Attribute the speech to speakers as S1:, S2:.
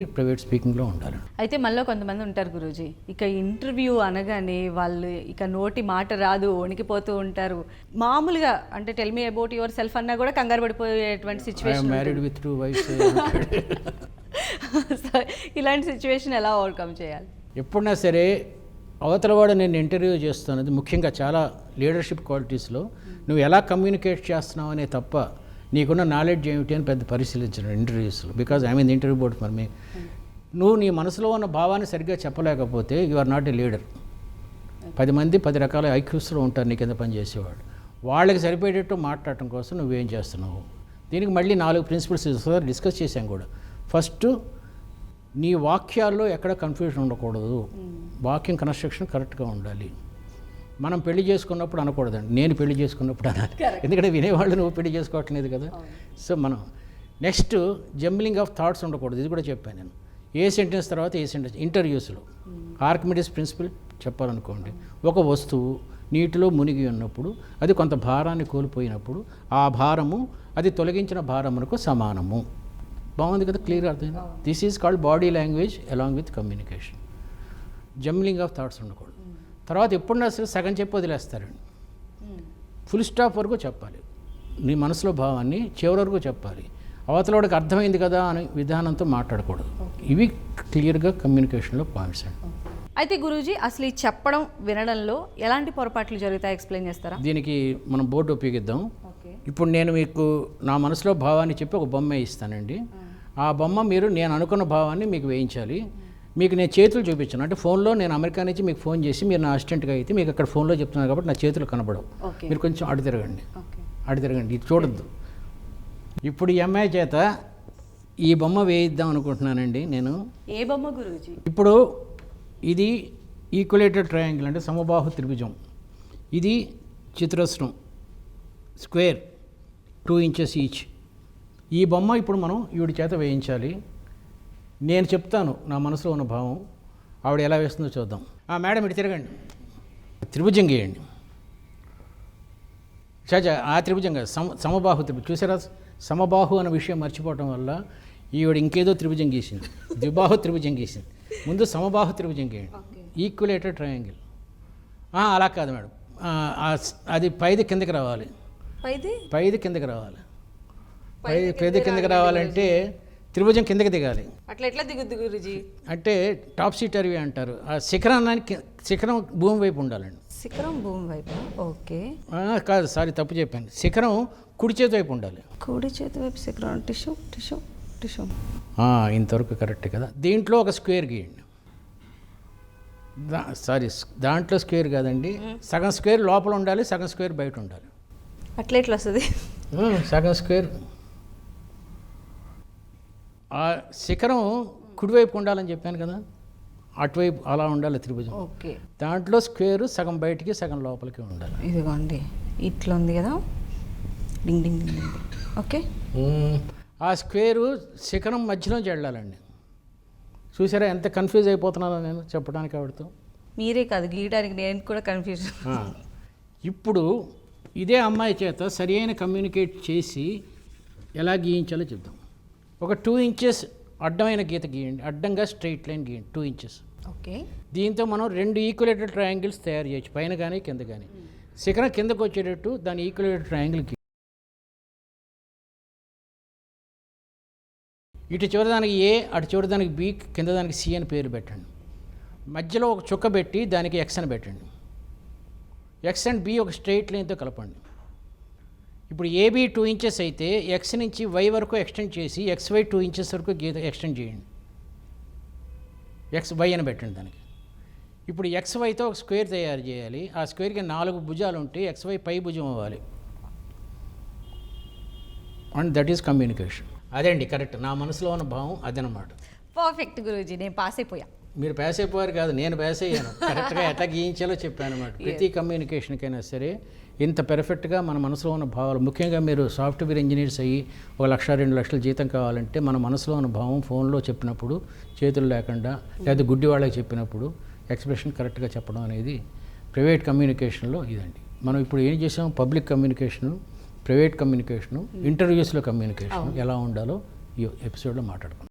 S1: Private స్పీకింగ్లో ఉండాలి.
S2: అయితే మనలో కొంతమంది ఉంటారు గురూజీ, ఇక ఇంటర్వ్యూ అనగానే వాళ్ళు ఇక నోటి మాట రాదు, వణికిపోతూ ఉంటారు. మామూలుగా అంటే tell me about your self అన్నా కూడా కంగారు పడిపోయేటువంటి సిచ్యువేషన్.
S1: Married with 2 wives.
S2: ఇలాంటి సిచ్యువేషన్ ఎలా ఓవర్కమ్ చేయాలి?
S1: ఎప్పుడైనా సరే అవతల వాడు నేను ఇంటర్వ్యూ చేస్తున్నది ముఖ్యంగా చాలా లీడర్షిప్ క్వాలిటీస్లో నువ్వు ఎలా కమ్యూనికేట్ చేస్తున్నావు అనే తప్ప నీకున్న నాలెడ్జ్ ఏమిటి అని పెద్ద పరిశీలించను ఇంటర్వ్యూస్లో. Because I mean interview board for me. నువ్వు నీ మనసులో ఉన్న భావాన్ని సరిగ్గా చెప్పలేకపోతే you are not a leader. 10 మంది 10 రకాల ఐక్యూస్లో ఉంటారు నీ కింద పనిచేసేవాడు. వాళ్ళకి సరిపోయేటట్టు మాట్లాడటం కోసం నువ్వేం చేస్తున్నావు. దీనికి మళ్ళీ 4 ప్రిన్సిపల్స్ డిస్కస్ చేశాం కూడా. ఫస్ట్, నీ వాక్యాల్లో ఎక్కడ కన్ఫ్యూజన్ ఉండకూడదు. వాక్యం కన్స్ట్రక్షన్ కరెక్ట్గా ఉండాలి. మనం పెళ్లి చేసుకున్నప్పుడు అనకూడదండి, నేను పెళ్లి చేసుకున్నప్పుడు అనాలి. ఎందుకంటే వినేవాళ్ళు నువ్వు పెళ్లి చేసుకోవట్లేదు కదా. సో మనం నెక్స్ట్ జంబ్లింగ్ ఆఫ్ థాట్స్ ఉండకూడదు. ఇది కూడా చెప్పాను నేను. ఏ సెంటెన్స్ తర్వాత ఏ సెంటెన్స్. ఇంటర్వ్యూస్లో ఆర్కిమిడిస్ ప్రిన్సిపల్ చెప్పాలనుకోండి, ఒక వస్తువు నీటిలో మునిగి ఉన్నప్పుడు అది కొంత భారాన్ని కోల్పోయినప్పుడు ఆ భారము అది తొలగించిన భారమునకు సమానము. బాగుంది కదా, క్లియర్ అర్థమైంది. This is called body language along with communication. Jumbling of thoughts ఉండకూడదు. తర్వాత ఎప్పుడన్నా సరే సగం చెప్పి వదిలేస్తారండి. ఫుల్ స్టాప్ వరకు చెప్పాలి. నీ మనసులో భావాన్ని చివరి వరకు చెప్పాలి. అవతలవాడికి అర్థమైంది కదా అనే విధానంతో మాట్లాడకూడదు. ఇవి క్లియర్గా కమ్యూనికేషన్లో పాయింట్స్ అండి.
S2: అయితే గురూజీ, అసలు ఈ చెప్పడం వినడంలో ఎలాంటి పొరపాట్లు జరుగుతాయి ఎక్స్ప్లెయిన్ చేస్తారా?
S1: దీనికి మనం బోర్డు ఉపయోగిద్దాం. ఇప్పుడు నేను మీకు నా మనసులో భావాన్ని చెప్పి ఒక బొమ్మ ఇస్తానండి. ఆ బొమ్మ మీరు నేను అనుకున్న భావాన్ని మీకు వేయించాలి. మీకు నేను చేతులు చూపించాను. అంటే ఫోన్లో నేను అమెరికా నుంచి మీకు ఫోన్ చేసి మీరు నా అసిస్టెంట్గా అయితే మీకు అక్కడ ఫోన్లో చెప్తున్నాను కాబట్టి నా చేతులు కనబడవు. మీరు కొంచెం అటు తిరగండి, ఇది చూడొద్దు. ఇప్పుడు ఈ అమ్మాయి చేత ఈ బొమ్మ వేయిద్దాం అనుకుంటున్నానండి నేను.
S2: ఏ బొమ్మ గురూజీ?
S1: ఇప్పుడు ఇది ఈక్వలేటెడ్ ట్రయాంగిల్ అంటే సమబాహు త్రిభుజం. ఇది చతురస్రం స్క్వేర్ 2 inches ఈచ్. ఈ బొమ్మ ఇప్పుడు మనం ఈవిడ చేత వేయించాలి. నేను చెప్తాను నా మనసులో ఉన్న భావం, ఆవిడ ఎలా వేస్తుందో చూద్దాం. మేడం ఇటు తిరగండి, త్రిభుజం గీయండి. చాచా ఆ త్రిభుజం కాదు, సమబాహు త్రిభుజం. చూసారా, సమబాహు అనే విషయం మర్చిపోవటం వల్ల ఈవిడ ఇంకేదో త్రిభుజం గీసింది, ద్విబాహు త్రిభుజం గీసింది. ముందు సమబాహు త్రిభుజం గీయండి, ఈక్వలేటెడ్ ట్రయాంగిల్. అలా కాదు మేడం, అది పైది కిందకి రావాలి. పైది కిందకి రావాలి. పైది కిందకి రావాలంటే త్రిభుజం కిందకి దిగాలి.
S2: అట్లా ఎట్లా దిగుద్ది గురూజీ?
S1: అంటే టాప్ సీటర్వీ అంటారు. ఆ శిఖరం భూమి వైపు ఉండాలండి.
S2: శిఖరం భూమి వైపు? ఓకే.
S1: కాదు, సారీ తప్పు చెప్పాను. శిఖరం కుడి చేతి వైపు ఉండాలి.
S2: కుడి చేతి వైపు శిఖరం. Tissue tissue tissue.
S1: ఇంతవరకు కరెక్ట్ కదా. దీంట్లో ఒక స్క్వేర్ గీయండి. సారీ, దాంట్లో స్క్వేర్ కాదండి, సగం స్క్వేర్ లోపల ఉండాలి, సగం స్క్వేర్ బయట ఉండాలి.
S2: అట్లా ఎట్లా వస్తుంది?
S1: సగం స్క్వేర్ ఆ శిఖరం కుడివైపు ఉండాలని చెప్పాను కదా, అటువైపు అలా ఉండాలి త్రిభుజం.
S2: ఓకే.
S1: దాంట్లో స్క్వేర్ సగం బయటికి సగం లోపలికి ఉండాలి.
S2: ఇదిగోండి ఇట్లా ఉంది కదా, డింగ్ డింగ్ డింగ్. ఓకే.
S1: ఆ స్క్వేరు శిఖరం మధ్యలోంచి వెళ్ళాలండి. చూసారా ఎంత కన్ఫ్యూజ్ అయిపోతున్నానో నేను చెప్పడానికి ఆవిడతో.
S2: మీరే కాదు, గీయడానికి నేను కూడా కన్ఫ్యూజన్.
S1: ఇప్పుడు ఇదే అమ్మాయి చేత సరి అయిన కమ్యూనికేట్ చేసి ఎలా గీయించాలో చెప్తాం. ఒక 2 inches అడ్డమైన గీత గీయండి, అడ్డంగా స్ట్రైట్ లైన్ గీయండి 2 inches.
S2: ఓకే. దీంతో
S1: మనం 2 ఈక్వలేటెడ్ ట్రయాంగిల్స్ తయారు చేయొచ్చు, పైన కానీ కింద కానీ. శిఖరం కిందకు వచ్చేటట్టు దాని ఈక్వలేటెడ్ ట్రయాంగిల్ ఇటు చివరిదానికి ఏ, అటు చివరిదానికి బి, కింద దానికి సి అని పేరు పెట్టండి. మధ్యలో ఒక చుక్క పెట్టి దానికి ఎక్స్ అని పెట్టండి. ఎక్స్ అండ్ బి ఒక స్ట్రైట్ లైన్తో కలపండి. ఇప్పుడు ఏబీ 2 inches అయితే ఎక్స్ నుంచి వై వరకు ఎక్స్టెండ్ చేసి XY 2 inches వరకు గీత ఎక్స్టెండ్ చేయండి. XY అని పెట్టండి దానికి. ఇప్పుడు XYతో ఒక స్క్వేర్ తయారు చేయాలి. ఆ స్క్వేర్కి 4 భుజాలు ఉంటే XY పై భుజం అవ్వాలి. And that is communication. అదే అండి కరెక్ట్. నా మనసులో ఉన్న భావం అదనమాట.
S2: పర్ఫెక్ట్ గురూజీ, నేను పాస్ అయిపోయా.
S1: మీరు పాస్ అయిపోయారు కాదు, నేను పాస్ అయ్యాను. కరెక్ట్గా ఎట్లా గీయించాలో చెప్పాను అనమాట. ప్రతి కమ్యూనికేషన్కైనా సరే ఇంత పెర్ఫెక్ట్గా మన మనసులో ఉన్న భావాలు, ముఖ్యంగా మీరు సాఫ్ట్వేర్ ఇంజనీర్స్ అయ్యి 1 లక్ష 2 లక్షల జీతం కావాలంటే మన మనసులో ఉన్న భావం ఫోన్లో చెప్పినప్పుడు చేతులు లేకుండా, లేదా గుడ్డి వాళ్ళకి చెప్పినప్పుడు ఎక్స్ప్రెషన్ కరెక్ట్గా చెప్పడం అనేది ప్రైవేట్ కమ్యూనికేషన్లో ఇదండి. మనం ఇప్పుడు ఏం చేసాం, పబ్లిక్ కమ్యూనికేషను, ప్రైవేట్ కమ్యూనికేషను, ఇంటర్వ్యూస్లో కమ్యూనికేషన్ ఎలా ఉండాలో ఈ ఎపిసోడ్లో మాట్లాడుకున్నాం.